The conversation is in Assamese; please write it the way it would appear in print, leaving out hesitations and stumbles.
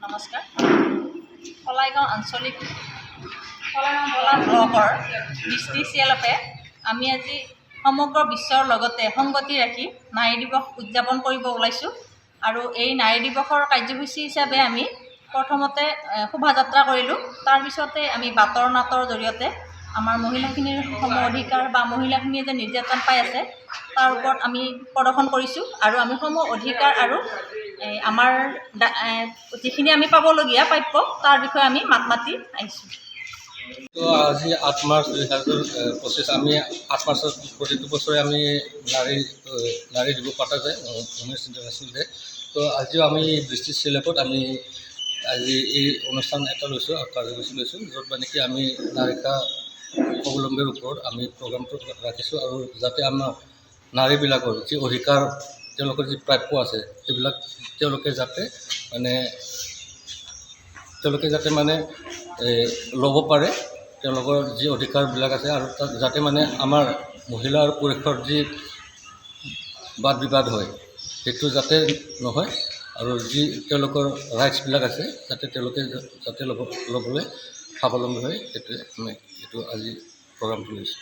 নমস্কাৰ। কলাইগাঁও আঞ্চলিক কলাইগাঁও ব্লকৰ দৃষ্টি চিএলএফে আমি আজি সমগ্ৰ বিশ্বৰ লগতে সংগতি ৰাখি নাৰী দিৱস উদযাপন কৰিব ওলাইছোঁ। আৰু এই নাৰী দিৱসৰ কাৰ্যসূচী হিচাপে আমি প্ৰথমতে শোভাযাত্ৰা কৰিলোঁ। তাৰপিছতে আমি বাটৰ নাটৰ জৰিয়তে আমাৰ মহিলাখিনিৰ সম অধিকাৰ বা মহিলাখিনিয়ে যে নিৰ্যাতন পাই আছে তাৰ ওপৰত আমি প্ৰদৰ্শন কৰিছোঁ। আৰু আমি সম অধিকাৰ আৰু আমাৰ যিখিনি আমি পাবলগীয়া প্ৰাপ্য তাৰ বিষয়ে আমি মাত মাতি আহিছোঁ। তো আজি 8 মাৰ্চ 2025 আমি 8 মাৰ্চত প্ৰতিটো বছৰে আমি নাৰী দিৱস পতা যায়, উমেন্স ইণ্টাৰনেশ্যনেল ডে। তো আজিও আমি দৃষ্টি চিএলএফত আমি আজি এই অনুষ্ঠান এটা লৈছোঁ, কাৰ্যসূচী লৈছোঁ, য'ত মানে কি আমি নাৰীকা স্বাৱলম্বীৰ ওপৰত আমি প্ৰগ্ৰামটো ৰাখিছোঁ। আৰু যাতে আমাৰ নাৰীবিলাকৰ যি অধিকাৰ, তেওঁলোকৰ যি প্ৰাপ্য আছে সেইবিলাক তেওঁলোকে যাতে মানে ল'ব পাৰে, তেওঁলোকৰ যি অধিকাৰবিলাক আছে। আৰু তাত যাতে মানে আমাৰ মহিলা আৰু পুৰুষৰ যি বাদ বিবাদ হয় সেইটো যাতে নহয়, আৰু যি তেওঁলোকৰ ৰাইটছবিলাক আছে যাতে তেওঁলোকে ল'বলৈ স্বাৱলম্বী হয়, সেইটোৱে আমি এইটো আজি প্ৰগ্ৰামটো লৈছোঁ।